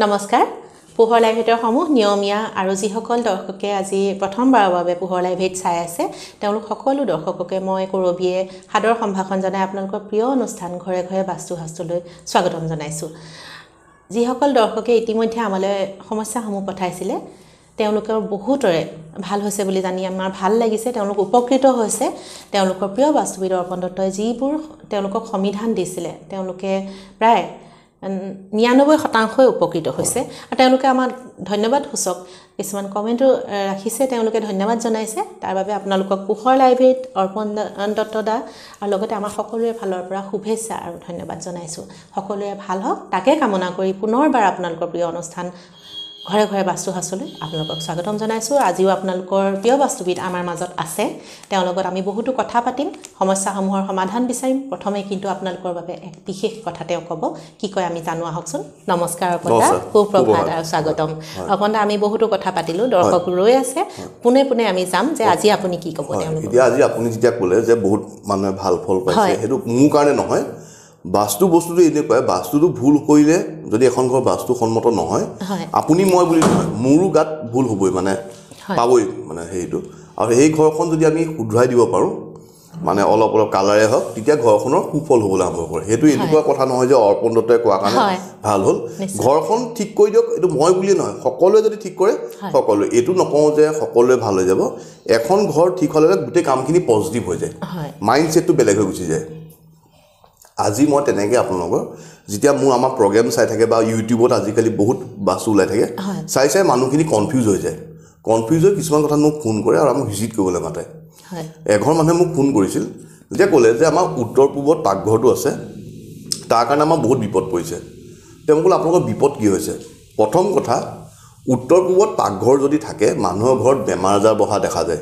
নমস্কাৰ পোহৰ লাইভেটৰ সমূহ নিয়মীয়া আৰু যিসকল দৰ্শকে আজি প্ৰথমবাৰৰ বাবে পোহৰ লাইভেট চাই আছে তেওঁলোক সকলো দৰ্শককে মই কৰবিয়ে সাদৰ সম্ভাষণ জনাই আপোনালোকৰ প্ৰিয় অনুষ্ঠান ঘৰে ঘৰে বাস্তুশাস্ত্ৰলৈ স্বাগতম জনাইছোঁ যিসকল দৰ্শকে ইতিমধ্যে আমালৈ সমস্যাসমূহ পঠাইছিলে তেওঁলোকৰ বহুতৰে ভাল হৈছে বুলি জানি আমাৰ ভাল লাগিছে তেওঁলোক উপকৃত হৈছে তেওঁলোকৰ প্ৰিয় বাস্তুবিদ অৰ্পণ দত্তই যিবোৰ তেওঁলোকক সমিধান দিছিলে তেওঁলোকে প্ৰায় 99% উপকৃত হৈছে আৰু তেওঁলোকে আমাক ধন্যবাদ সূচক কিছুমান কমেন্ট ৰাখিছে তেওঁলোকে ধন্যবাদ জনাইছে তাৰ বাবে আপোনালোকক পোহৰ লাইভেট অৰ্পণ দত্ত দা আৰু লগতে আমাৰ সকলোৰে ফালৰ পৰা শুভেচ্ছা আৰু ধন্যবাদ জনাইছো সকলোৰে ভাল হওক তাকে কামনা কৰি পুনৰবাৰ আপোনালোকৰ প্ৰিয় অনুষ্ঠান ঘৰে ঘৰে বাস্তুশাস্ত্ৰলৈ আপোনালোকক স্বাগতম জনাইছো আজিও আপোনালোকৰ প্ৰিয় বাস্তুবিদ আমাৰ মাজত আছে তেওঁৰ লগত আমি বহুতো কথা পাতিম সমস্যাসমূহৰ সমাধান বিচাৰিম প্ৰথমে কিন্তু আপোনালোকৰ বাবে এক বিশেষ কথা তেওঁ ক'ব কি কয় আমি জানো আহকচোন নমস্কাৰ অপদা সুপ্ৰভাত আৰু স্বাগতম অপদা আমি বহুতো কথা পাতিলো দৰ্শক ৰৈ আছে পুনে পুনে আমি যাম যে আজি আপুনি কি ক'ব তেওঁলোকক এতিয়া আজি আপুনি যেতিয়া ক'লে যে বহুত মানুহে ভাল ফল পাইছে হেতু মোৰ কাৰণে নহয় বাস্তু বস্তুটো এনে কয় বাস্তুটো ভুল কৰিলে যদি এখন ঘৰ বাস্তু সন্মত নহয় আপুনি মই বুলি নহয় মোৰো গাত ভুল হ'বই মানে পাবই মানে হেইটো আৰু এই ঘৰখন যদি আমি শুধৰাই দিব পাৰো মানে অলপ অলপ কালাৰে হওক তেতিয়া ঘৰখনৰ সুফল হ'বলৈ আৰম্ভ কৰে হেতু এনেকুৱা কথা নহয় যে অৰ্পণ দত্তই কোৱা কাৰণে ভাল হ'ল ঘৰখন ঠিক কৰি দিয়ক এটো মই বুলি নহয় সকলোৱে যদি ঠিক কৰে সকলোৱে এটো নকওঁ যে সকলোৱে ভাল হৈ যাব এখন ঘৰ ঠিক হ'লে গোটেই কামখিনি পজিটিভ হৈ যায় মাইন্ডসেটটো বেলেগ হৈ গুচি যায় আজি মই তেনেকৈ আপোনালোকৰ যেতিয়া মোৰ আমাৰ প্ৰগ্ৰাম চাই থাকে বা ইউটিউবত আজিকালি বহুত বাস্তু ওলাই থাকে চাই চাই মানুহখিনি কনফিউজ হৈ যায় কনফিউজ হৈ কিছুমান কথা মোক ফোন কৰে আৰু আমাক ভিজিট কৰিবলৈ মাতে এঘৰ মানুহে মোক ফোন কৰিছিল যে ক'লে যে আমাৰ উত্তৰ পূবত পাকঘৰটো আছে তাৰ কাৰণে আমাৰ বহুত বিপদ পৰিছে তেওঁ ক'লে আপোনালোকৰ বিপদ কি হৈছে প্ৰথম কথা উত্তৰ পূবত পাকঘৰ যদি থাকে মানুহৰ ঘৰত বেমাৰ আজাৰ বহা দেখা যায়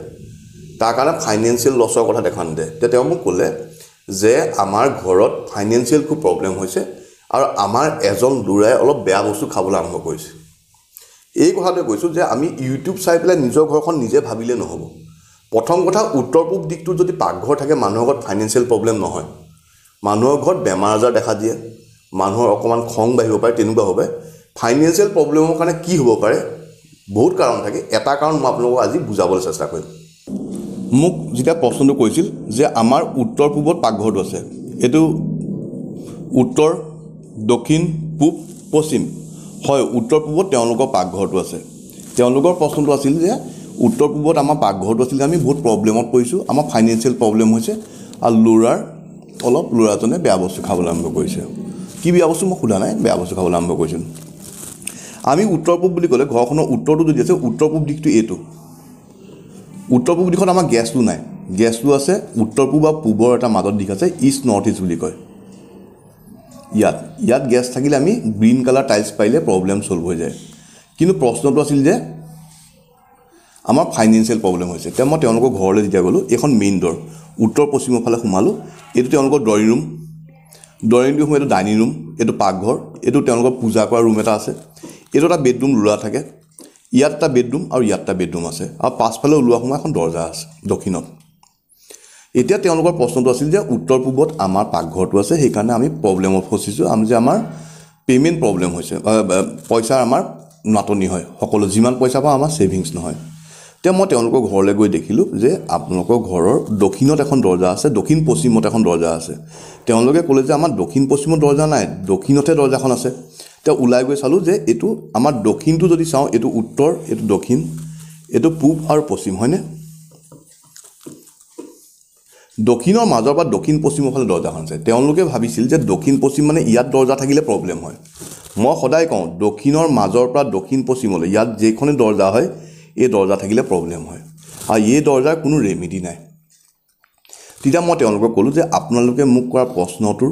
তাৰ কাৰণে ফাইনেন্সিয়েল লছৰ কথা দেখা নিদিয়ে তেতিয়া তেওঁ মোক ক'লে যে আমাৰ ঘৰত ফাইনেন্সিয়েল খুব প্ৰবলেম হৈছে আৰু আমাৰ এজন ল'ৰাই অলপ বেয়া বস্তু খাবলৈ আৰম্ভ কৰিছে এই কথাটো কৈছো যে আমি ইউটিউব চাই পেলাই নিজৰ ঘৰখন নিজে ভাবিলে নহব প্ৰথম কথা উত্তৰ পূব দিকটো যদি পাকঘৰ থাকে মানুহৰ ঘৰত ফাইনেন্সিয়েল প্ৰবলেম নহয় মানুহৰ ঘৰত বেমাৰ আজাৰ দেখা দিয়ে মানুহৰ অকমান খং বাঢ়িব পাৰে তেনেকুৱা হবে ফাইনেন্সিয়েল প্ৰবলেমৰ কাৰণে কি হ'ব পাৰে বহুত কাৰণ থাকে এটা কাৰণ মই আপোনালোকক আজি বুজাবলৈ চেষ্টা কৰিম মোক যেতিয়া প্ৰশ্নটো কৰিছিল যে আমাৰ উত্তৰ পূবত পাকঘৰটো আছে এটো উত্তৰ দক্ষিণ পূব পশ্চিম হয় উত্তৰ পূবত তেওঁলোকৰ পাকঘৰটো আছে তেওঁলোকৰ প্ৰশ্নটো আছিল যে উত্তৰ পূবত আমাৰ পাকঘৰটো আছিল আমি বহুত প্ৰবলেমত পৰিছো আমাৰ ফাইনেন্সিয়েল প্ৰবলেম হৈছে আৰু ল'ৰাজনে বেয়া বস্তু খাবলৈ আৰম্ভ কৰিছে কি বেয়া বস্তু মই খুলা নাই বেয়া বস্তু খাবলৈ আৰম্ভ কৰিছিল আমি উত্তৰ পূব বুলি ক'লে ঘৰখনৰ উত্তৰটো যদি আছে উত্তৰ পূব দিকটো এটো উত্তৰ পূব দিশত আমাৰ গেছটো নাই গেছটো আছে উত্তৰ পূব বা পূবৰ এটা মাজত দিশ আছে ইষ্ট নৰ্থ ইষ্ট বুলি কয় ইয়াত গেছ থাকিলে আমি গ্ৰীণ কালাৰ টাইলছ পাইলে প্ৰবলেম সলভ হৈ যায় কিন্তু প্ৰশ্নটো আছিল যে আমাৰ ফাইনেন্সিয়েল প্ৰবলেম হৈছে তেতিয়া মই তেওঁলোকৰ ঘৰলৈ যেতিয়া গ'লো এখন মেইন ডৰ উত্তৰ পশ্চিমৰ ফালে সোমালো এটো তেওঁলোকৰ ড্ৰয়িং ৰুম এটো ডাইনিং ৰুম এটো পাকঘৰ এটো তেওঁলোকৰ পূজা কৰা ৰুম এটা আছে এটো এটা বেডৰুম ল'ৰা থাকে ইয়াত এটা বেডৰুম আৰু ইয়াত এটা বেডৰুম আছে আৰু পাছফালে ওলোৱা সময় এখন দৰজা আছে দক্ষিণত এতিয়া তেওঁলোকৰ প্ৰশ্নটো আছিল যে উত্তৰ পূবত আমাৰ পাকঘৰটো আছে সেই কাৰণে আমি প্ৰবলেমত ফচিছো আমি যে আমাৰ পেমেন্ট প্ৰবলেম হৈছে পইচা আমাৰ নাটনি হয় সকলো যিমান পইচা পাওঁ আমাৰ সেভিংস নহয় তে মই তেওঁলোকৰ ঘৰলৈ গৈ দেখিলো যে আপোনালোকৰ ঘৰৰ দক্ষিণত এখন দৰজা আছে দক্ষিণ পশ্চিমত এখন দৰজা আছে তেওঁলোকে ক'লে যে আমাৰ দক্ষিণ পশ্চিমত দৰজা নাই দক্ষিণতে দৰজাখন আছে তে উলাই গৈ চালো যে এটো আমাৰ দক্ষিণটো যদি চাও এটো উত্তৰ এটো দক্ষিণ এটো পূব আৰু পশ্চিম হয়নে দক্ষিণৰ মাজৰ পৰা দক্ষিণ পশ্চিমৰ ফালে দৰজাখন আছে তেওঁলোকে ভাবিছিল যে দক্ষিণ পশ্চিম মানে ইয়াত দৰজা থাকিলে প্ৰবলেম হয় মই সদায় কওঁ দক্ষিণৰ মাজৰ পৰা দক্ষিণ পশ্চিমলৈ ইয়াত যেখনে দৰজা হয় এই দৰজা থাকিলে প্ৰবলেম হয় আৰু এই দৰজাৰ কোনো ৰেমেডি নাই তেতিয়া মই তেওঁলোকক ক'লো যে আপোনালোকে মোক কৰা প্ৰশ্নটোৰ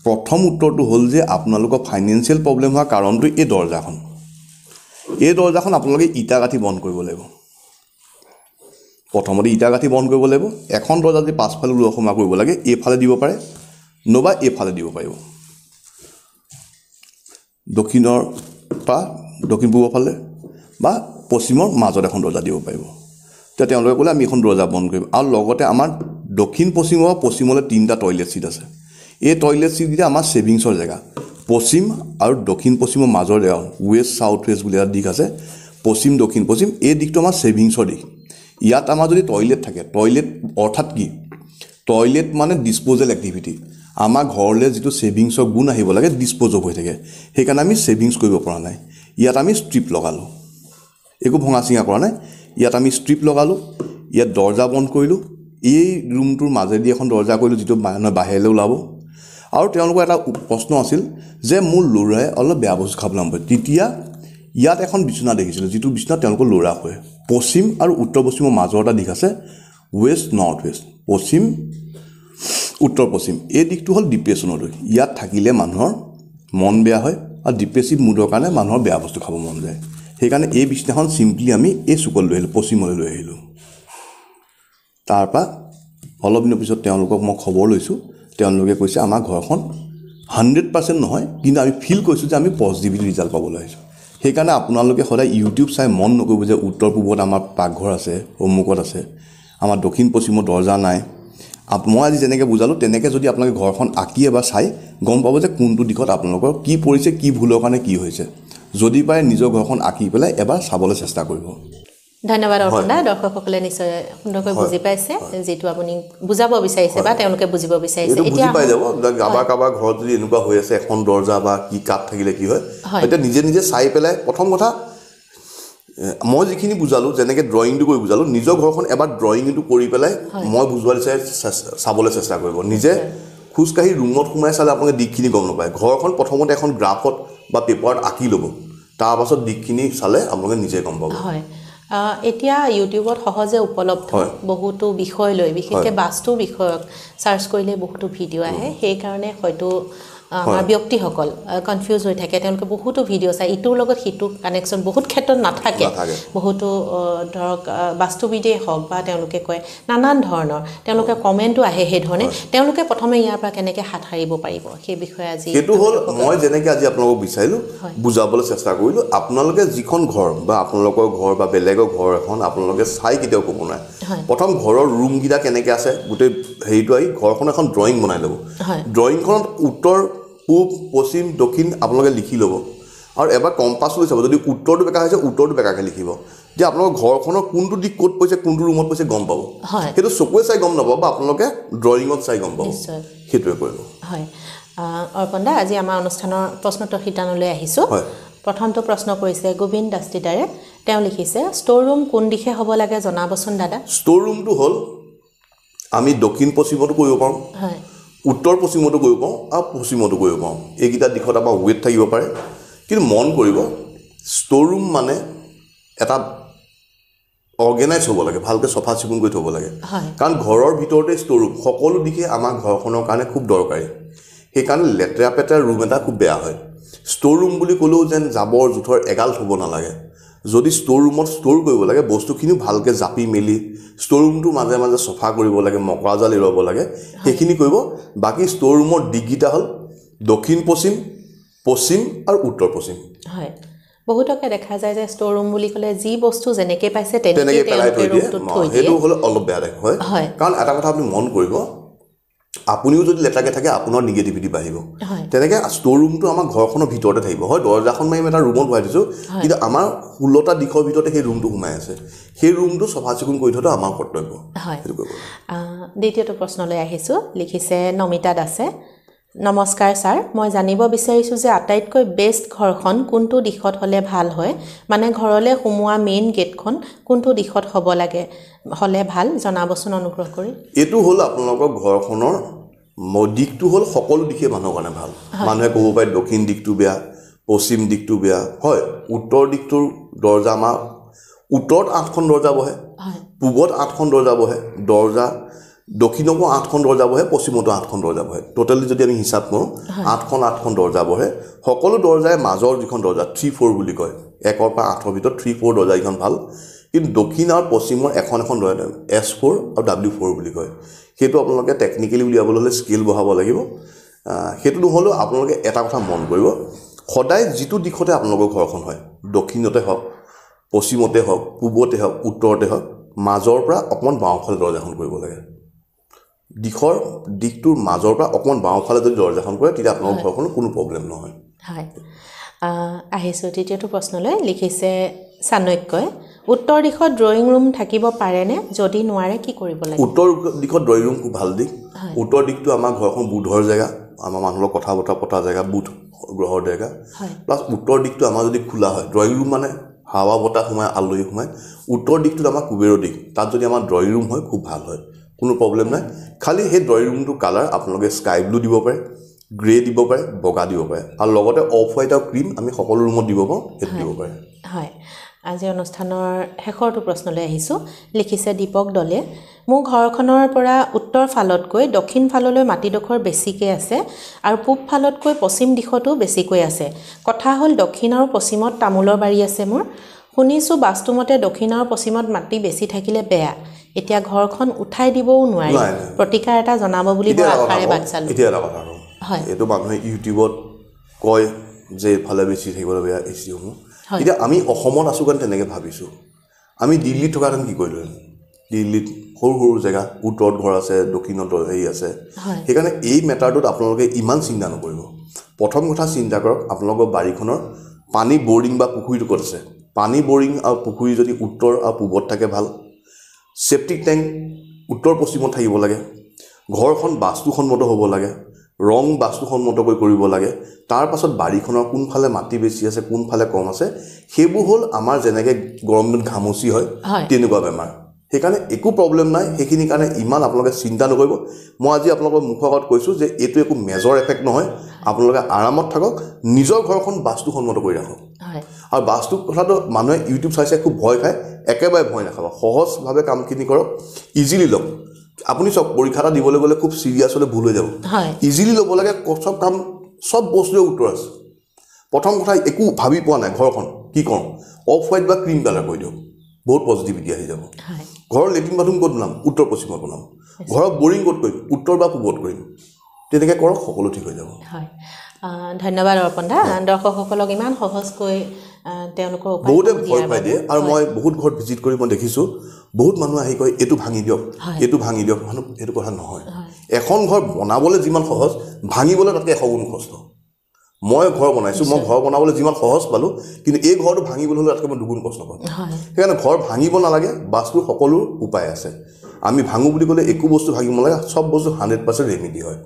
প্ৰথম উত্তৰটো হ'ল যে আপোনালোকৰ ফাইনেন্সিয়েল প্ৰবলেম হোৱা কাৰণটো এই দৰজাখন আপোনালোকে ইটা গাঁঠি বন্ধ কৰিব লাগিব প্ৰথমতে ইটা গাঁঠি বন্ধ কৰিব লাগিব এখন দৰজা যদি পাছফালে ওলোৱা সোমা কৰিব লাগে এইফালে দিব পাৰে নবা এইফালে দিব পাৰিব দক্ষিণৰ পৰা দক্ষিণ পূবৰ ফালে বা পশ্চিমৰ মাজত এখন দৰজা দিব পাৰিব তেতিয়া তেওঁলোকে ক'লে আমি এখন দৰজা বন্ধ কৰিম আৰু লগতে আমাৰ দক্ষিণ পশ্চিমৰ পশ্চিমলৈ তিনিটা টয়লেট সিট আছে এই টয়লেট সিট গিটা আমাৰ সেভিংসৰ জায়গা পশ্চিম আৰু দক্ষিণ পশ্চিমৰ মাজৰ ৱেষ্ট চাউথ ৱেষ্ট বুলি এটা দিশ আছে পশ্চিম দক্ষিণ পশ্চিম এই দিশটো আমাৰ ছেভিংছৰ দিশ ইয়াত আমাৰ যদি টয়লেট থাকে টয়লেট অৰ্থাৎ কি টয়লেট মানে ডিছপ'জেল এক্টিভিটি আমাৰ ঘৰলৈ যিটো ছেভিংছৰ গুণ আহিব লাগে ডিছপ'জ হৈ থাকে সেইকাৰণে আমি ছেভিংছ কৰিব পৰা নাই ইয়াত আমি ষ্ট্ৰিপ লগালোঁ একো ভঙা চিঙা কৰা নাই ইয়াত আমি ষ্ট্ৰিপ লগালোঁ ইয়াত দৰ্জা বন্ধ কৰিলোঁ এই ৰুমটোৰ মাজেদি এখন দৰ্জা কৰিলোঁ যিটো মানুহে বাহিৰলৈ ওলাব আৰু তেওঁলোকৰ এটা প্ৰশ্ন আছিল যে মোৰ ল'ৰাই অলপ বেয়া বস্তু খাবলৈ নাপাব তেতিয়া ইয়াত এখন বিচনা দেখিছিলোঁ যিটো বিচনা তেওঁলোকৰ ল'ৰা হয় পশ্চিম আৰু উত্তৰ পশ্চিমৰ মাজৰ এটা দিশ আছে ৱেষ্ট নৰ্থ ৱেষ্ট পশ্চিম উত্তৰ পশ্চিম এই দিশটো হ'ল ডিপ্ৰেশ্যনৰ দিশ ইয়াত থাকিলে মানুহৰ মন বেয়া হয় আৰু ডিপ্ৰেছিভ মুডৰ কাৰণে মানুহৰ বেয়া বস্তু খাব মন যায় সেইকাৰণে এই বিচনাখন চিম্পলি আমি এই চুকত লৈ আহিলোঁ পশ্চিমলৈ লৈ আহিলোঁ তাৰপৰা অলপ দিনৰ পিছত তেওঁলোকক মই খবৰ লৈছোঁ তেওঁলোকে কৈছে আমাৰ ঘৰখন 100% নহয় কিন্তু আমি ফিল কৰিছোঁ যে আমি পজিটিভিটি ৰিজাল্ট পাবলৈ আহিছোঁ সেইকাৰণে আপোনালোকে সদায় ইউটিউব চাই মন নকৰিব যে উত্তৰ পূবত আমাৰ পাকঘৰ আছে অমুকত আছে আমাৰ দক্ষিণ পশ্চিমত দৰ্জা নাই মই আজি যেনেকৈ বুজালোঁ তেনেকৈ যদি আপোনালোকে ঘৰখন আঁকি এবাৰ চাই গম পাব যে কোনটো দিশত আপোনালোকৰ কি পৰিছে কি ভুলৰ কাৰণে কি হৈছে যদি পাৰে নিজৰ ঘৰখন আঁকি পেলাই এবাৰ চাবলৈ চেষ্টা কৰিব ধন্যবাদ অৰ্পণদা দৰ্শকসকলে নিশ্চয় সুন্দৰকৈ বুজি পাইছে যেটো আপুনি বুজাব বিচাৰিছে বা তেওঁলোকে বুজিব বিচাৰিছে এতিয়া বুজি পাই যাব কাবাৰ ঘৰত যদি এনেকুৱা হৈ আছে এখন দৰ্জা বা কি কাট থাকিলে কি হয় এতিয়া নিজে নিজে চাই পেলাই প্ৰথম কথা মই যিখিনি বুজালোঁ যেনেকৈ ড্ৰয়িংটো কৰি বুজালোঁ নিজৰ ঘৰখন এবাৰ ড্ৰয়িংটো কৰি পেলাই মই বুজোৱা নিচিনাই চাবলৈ চেষ্টা কৰিব নিজে খোজকাঢ়ি ৰুমত সোমাই চালে আপোনালোকে দিশখিনি গম নাপায় ঘৰখন প্ৰথমতে এখন গ্ৰাফত বা পেপাৰত আঁকি ল'ব তাৰপাছত দিশখিনি চালে আপোনালোকে নিজে গম পাব হয় এতিয়া ইউটিউবত সহজে উপলব্ধ বহুতো বিষয় লৈ বিশেষকৈ বাস্তু বিষয়ক সাৰ্চ কৰিলে বহুতো ভিডিঅ' আহে সেইকাৰণে হয়তো আমাৰ ব্যক্তিসকল কনফিউজ হৈ থাকে তেওঁলোকে বহুতো ভিডিঅ' চাই ইটোৰ লগত সিটো কানেকশ্যন বহুত ক্ষেত্ৰত নাথাকে বহুতো ধৰক বাস্তুবিদেই হওক বা তেওঁলোকে কয় নানান ধৰণৰ তেওঁলোকে কমেণ্টো আহে সেই ধৰণে তেওঁলোকে প্ৰথমে ইয়াৰ পৰা কেনেকৈ হাত সাৰিব পাৰিব সেই বিষয়ে আজি সেইটো হ'ল মই যেনেকৈ আজি আপোনালোকক বিচাৰিলোঁ বুজাবলৈ চেষ্টা কৰিলোঁ আপোনালোকে যিখন ঘৰ বা আপোনালোকৰ ঘৰ বা বেলেগৰ ঘৰ এখন আপোনালোকে চাই কেতিয়াও ক'ব নোৱাৰে প্ৰথম ঘৰৰ ৰুমকেইটা কেনেকৈ আছে গোটেই হেৰিটো আহি ঘৰখন এখন ড্ৰয়িং বনাই ল'ব ড্ৰয়িংখনত উত্তৰ পূব পশ্চিম দক্ষিণ আপোনালোকে লিখি ল'ব আৰু এবাৰ কম্পাছ লৈ চাব যদি উত্তৰটো বেকা হৈছে উত্তৰটো বেকাকৈ লিখিব যে আপোনালোকৰ ঘৰখনৰ কোনটো দিশ ক'ত পৰিছে কোনটো ৰুমত পৰিছে গম পাব সেইটো চকুৱে চাই গম নাপাব বা আপোনালোকে ড্ৰয়িঙত চাই গম পাব সেইটোৱে কৰিব হয় অৰ্পণদা আজি আমাৰ অনুষ্ঠানৰ প্ৰশ্নোত্তৰ শিতানলৈ আহিছোঁ প্ৰথমটো প্ৰশ্ন কৰিছে গোবিন্দ দাস্তিদাৰে তেওঁ লিখিছে ষ্ট'ৰ ৰুম কোন দিশে হ'ব লাগে জনাবচোন দাদা ষ্ট'ৰ ৰুমটো হ'ল আমি দক্ষিণ পশ্চিমতো কৰিব পাৰোঁ হয় উত্তৰ পশ্চিমতো কৰিব পাৰোঁ আৰু পশ্চিমতো কৰিব পাৰোঁ এইকেইটা দিশত আমাৰ ৱেট থাকিব পাৰে কিন্তু মন কৰিব ষ্ট'ৰ ৰুম মানে এটা অৰ্গেনাইজ হ'ব লাগে ভালকৈ চফা চিকুণ কৰি থ'ব লাগে কাৰণ ঘৰৰ ভিতৰতে ষ্ট'ৰ ৰুম সকলো দিশে আমাৰ ঘৰখনৰ কাৰণে খুব দৰকাৰী সেইকাৰণে লেতেৰা পেতেৰা ৰুম এটা খুব বেয়া হয় ষ্ট'ৰ ৰুম বুলি ক'লেও যেন জাবৰ জোঁথৰ এগাল থ'ব নালাগে যদি ষ্ট'ৰ ৰুমত ষ্ট'ৰ কৰিব লাগে বস্তুখিনিও ভালকৈ জাপি মেলি ষ্ট'ৰ ৰুমটো মাজে মাজে চফা কৰিব লাগে মকৰা জাল এৰুৱাব লাগে সেইখিনি কৰিব বাকী ষ্ট'ৰ ৰুমৰ দিশকেইটা হ'ল দক্ষিণ পশ্চিম পশ্চিম আৰু উত্তৰ পশ্চিম হয় বহুতকে দেখা যায় যে ষ্ট'ৰ ৰুম বুলি ক'লে যি বস্তু যেনেকৈ পাইছে তেনেকৈ পেলাই থৈ দিয়ে সেইটো হ'লে অলপ বেয়া দেখে হয় কাৰণ এটা কথা আপুনি মন কৰিব আপুনিও যদি লেতেৰাকৈ থাকে আপোনাৰ নিগেটিভিটি বাঢ়িব তেনেকৈ ষ্ট'ৰ ৰুমটো আমাৰ ঘৰখনৰ ভিতৰতে থাকিব হয় দৰ্জাখন মাৰি আমি এটা ৰুমত ভৰাই দিছোঁ কিন্তু আমাৰ 16টা দিশৰ ভিতৰতে সেই ৰুমটো সোমাই আছে সেই ৰুমটো চফা চিকুণ কৰি থোৱাটো আমাৰ কৰ্তব্য হয় দ্বিতীয়টো প্ৰশ্নলৈ আহিছোঁ লিখিছে নমিতা দাসে নমস্কাৰ ছাৰ মই জানিব বিচাৰিছোঁ যে আটাইতকৈ বেষ্ট ঘৰখন কোনটো দিশত হ'লে ভাল হয় মানে ঘৰলৈ সোমোৱা মেইন গেটখন কোনটো দিশত হ'ব লাগে হ'লে ভাল জনাবচোন অনুগ্ৰহ কৰি এইটো হ'ল আপোনালোকৰ ঘৰখনৰ দিশটো হ'ল সকলো দিশে মানুহৰ কাৰণে ভাল মানুহে ক'ব পাৰে দক্ষিণ দিশটো বেয়া পশ্চিম দিশটো বেয়া হয় উত্তৰ দিশটোৰ দৰ্জা আমাৰ উত্তৰত 8খন দৰ্জা বহে পূবত 8খন দৰ্জা বহে দৰ্জা দক্ষিণকো 8খন দৰ্জা বহে পশ্চিমতো 8খন দৰ্জা বহে টোটেলি যদি আমি হিচাপ কৰোঁ 8খন দৰ্জা বহে সকলো দৰ্জাই মাজৰ যিখন দৰ্জা 3-4 বুলি কয় 1ৰ পৰা 8ৰ ভিতৰত 3-4 দৰ্জা এইখন ভাল কিন্তু দক্ষিণ আৰু পশ্চিমৰ এখন দৰ্জা S4 আৰু W4 বুলি কয় সেইটো আপোনালোকে টেকনিকেলি উলিয়াবলৈ হ'লে স্কেল বহাব লাগিব সেইটো নহ'লেও আপোনালোকে এটা কথা মন কৰিব সদায় যিটো দিশতে আপোনালোকৰ ঘৰখন হয় দক্ষিণতে হওক পশ্চিমতে হওক পূবতে হওক উত্তৰতে হওক মাজৰ পৰা অকণমান বাওঁফালে দৰ্জাখন কৰিব লাগে দিশটোৰ মাজৰ পৰা অকণমান বাওঁফালে যদি দৰজাখন কৰে তেতিয়া আপোনালোকৰ ঘৰখনৰ কোনো প্ৰব্লেম নহয় হয় আহিছোঁ তৃতীয়টো প্ৰশ্নলৈ লিখিছে চাণক্যই উত্তৰ দিশত ড্ৰয়িং ৰুম থাকিব পাৰেনে যদি নোৱাৰে কি কৰিব লাগে উত্তৰ দিশত ড্ৰয়িং ৰুম খুব ভাল দিশ উত্তৰ দিশটো আমাৰ ঘৰখন বুধৰ জেগা আমাৰ মানুহৰ কথা বতৰা পতা জেগা বুধ গ্ৰহৰ জেগা প্লাছ উত্তৰ দিশটো আমাৰ যদি খোলা হয় ড্ৰয়িং ৰুম মানে হাৱা বতাহ সোমাই আলহী সোমাই উত্তৰ দিশটোত আমাৰ কুবেৰৰ দিশ তাত যদি আমাৰ ড্ৰয়িং ৰুম হয় খুব ভাল হয় কোনো প্ৰব্লেম নাই খালি সেই ড্ৰয়িং ৰুমটো কালাৰ আপোনালোকে স্কাই ব্লু দিব পাৰে গ্ৰে দিব পাৰে বগা দিব পাৰে আৰু লগতে অফ হোৱাইট আৰু ক্ৰীম আমি সকলো ৰুমত দিব পাৰোঁ সেইটো দিব পাৰে হয় আজি অনুষ্ঠানৰ শেষৰটো প্ৰশ্নলৈ আহিছোঁ লিখিছে দীপক দলে মোৰ ঘৰখনৰ পৰা উত্তৰ ফালতকৈ দক্ষিণ ফাললৈ মাটিডোখৰ বেছিকৈ আছে আৰু পূব ফালতকৈ পশ্চিম দিশতো বেছিকৈ আছে কথা হ'ল দক্ষিণ আৰু পশ্চিমত তামোলৰ বাৰী আছে মোৰ শুনিছোঁ বাস্তুমতে দক্ষিণ আৰু পশ্চিমত মাটি বেছি থাকিলে বেয়া এতিয়া ঘৰখন উঠাই দিবও নোৱাৰি প্ৰতিকাৰ এটা জনাব বুলি মই আশাৰে বাট চালোঁ এতিয়া এটা কথা হয় এইটো মানুহে ইউটিউবত কয় যে এইফালে বেছি থাকিবলৈ বেয়া এচিসমূহ এতিয়া আমি অসমত আছোঁ কাৰণে তেনেকৈ ভাবিছোঁ আমি দিল্লীত থকাহেঁতেন কি কৰিলোঁ দিল্লীত সৰু সৰু জেগা উত্তৰত ঘৰ আছে দক্ষিণত হেৰি আছে সেইকাৰণে এই মেটাৰটোত আপোনালোকে ইমান চিন্তা নকৰিব প্ৰথম কথা চিন্তা কৰক আপোনালোকৰ বাৰীখনৰ পানী বৰিং বা পুখুৰীটো ক'ত আছে পানী বৰিং আৰু পুখুৰী যদি উত্তৰ আৰু পূবত থাকে ভাল চেপ্টিক টেংক উত্তৰ পশ্চিমত থাকিব লাগে ঘৰখন বাস্তুসন্মত হ'ব লাগে ৰং বাস্তুসন্মতকৈ কৰিব লাগে তাৰ পাছত বাৰীখনৰ কোনফালে মাটি বেছি আছে কোনফালে কম আছে সেইবোৰ হ'ল আমাৰ যেনেকৈ গৰম দিনত ঘামচি হয় তেনেকুৱা বেমাৰ সেইকাৰণে একো প্ৰব্লেম নাই সেইখিনি কাৰণে ইমান আপোনালোকে চিন্তা নকৰিব মই আজি আপোনালোকৰ মুখৰ আগত কৈছোঁ যে এইটো একো মেজৰ এফেক্ট নহয় আপোনালোকে আৰামত থাকক নিজৰ ঘৰখন বাস্তুসন্মত কৰি ৰাখক আৰু বাস্তু কথাটো মানুহে ইউটিউব চাইছে খুব ভয় খায় একেবাৰে ভয় নাখাব সহজভাৱে কামখিনি কৰক ইজিলি লওক আপুনি চব পৰীক্ষা এটা দিবলৈ গ'লে খুব চিৰিয়াছ হ'লে ভুল হৈ যাব ইজিলি ল'ব লাগে চব কাম চব বস্তুৰে উত্তৰ আছে প্ৰথম কথা একো ভাবি পোৱা নাই ঘৰখন কি কৰোঁ অফ হোৱাইট বা ক্ৰীম কালাৰ কৰি দিয়ক বহুত পজিটিভিটি আহি যাব ঘৰৰ লেট্ৰিন বাথৰুম ক'ত বনাম উত্তৰ পশ্চিমত বনাম ঘৰৰ বৰিং ক'ত কৰিম উত্তৰ বা পূবত কৰিম তেনেকৈ কৰক সকলো ঠিক হৈ যাব ধন্যবাদ অৰ্পণ দা দৰ্শকসকলক ইমান সহজকৈ তেওঁলোকৰ বহুতে ভয় পাই দিয়ে আৰু মই বহুত ঘৰত ভিজিট কৰি মই দেখিছোঁ বহুত মানুহ আহি কয় এইটো ভাঙি দিয়ক মানুহ এইটো কথা নহয় এখন ঘৰ বনাবলৈ যিমান সহজ ভাঙিবলৈ তাতকৈ 100 গুণ কষ্ট মই ঘৰ বনাইছোঁ মই ঘৰ বনাবলৈ যিমান সহজ পালোঁ কিন্তু এই ঘৰটো ভাঙিবলৈ হ'লে তাতকৈ মই 2 গুণ কষ্ট পাওঁ সেইকাৰণে ঘৰ ভাঙিব নালাগে বাস্তুৰ সকলো উপায় আছে আমি ভাঙো বুলি ক'লে একো বস্তু ভাঙিব নালাগে সব বস্তু 100% ৰেমেডি হয়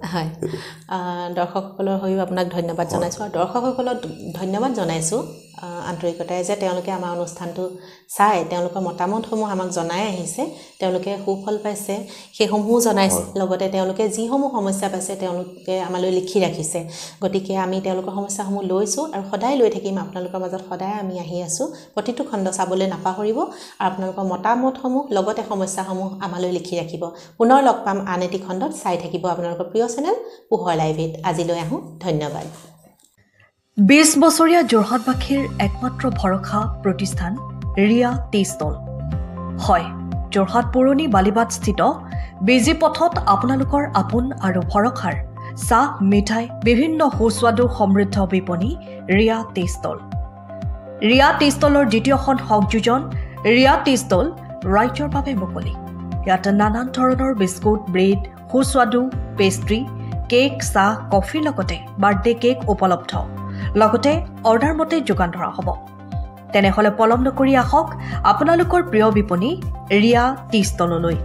দৰ্শকসকলৰ হৈও আপোনাক ধন্যবাদ জনাইছোঁ আৰু দৰ্শকসকলক ধন্যবাদ জনাইছোঁ আন্তৰিকতাৰে যে তেওঁলোকে আমাৰ অনুষ্ঠানটো চাই তেওঁলোকৰ মতামতসমূহ আমাক জনাই আহিছে তেওঁলোকে সুফল পাইছে সেইসমূহো জনাইছে লগতে তেওঁলোকে যিসমূহ সমস্যা পাইছে তেওঁলোকে আমালৈ লিখি ৰাখিছে গতিকে আমি তেওঁলোকৰ সমস্যাসমূহ লৈছোঁ আৰু সদায় লৈ থাকিম আপোনালোকৰ মাজত সদায় আমি আহি আছোঁ প্ৰতিটো খণ্ড চাবলৈ নাপাহৰিব আৰু আপোনালোকৰ মতামতসমূহ লগতে সমস্যাসমূহ আমালৈ লিখি ৰাখিব পুনৰ লগ পাম আন এটি খণ্ডত চাই থাকিব আপোনালোকৰ প্ৰিয় চেনেল পোহৰ লাইভত আজিলৈ আহোঁ ধন্যবাদ 20 বছৰীয়া যোৰহাটবাসীৰ একমাত্ৰ ভৰসা প্ৰতিষ্ঠান ৰিয়া টি ষ্টল হয় যোৰহাট পুৰণি বালিবাট স্থিত বিজি পথত আপোনালোকৰ আপোন আৰু ভৰসাৰ চাহ মিঠাই বিভিন্ন সুস্বাদু সমৃদ্ধ বিপণী ৰিয়া টি ষ্টল ৰিয়া টি ষ্টলৰ দ্বিতীয়খন সংযোজন ৰিয়া টি ষ্টল ৰাইজৰ বাবে মুকলি ইয়াত নানান ধৰণৰ বিস্কুট ব্ৰেড সুস্বাদু পেষ্ট্ৰি কেক চাহ কফিৰ লগতে বাৰ্থডে কেক উপলব্ধ লগতে অৰ্ডাৰ মতে যোগান ধৰা হ'ব তেনেহলে পলম নকৰি আহক আপোনালোকৰ প্ৰিয় বিপণী ৰিয়া টি ষ্টললৈ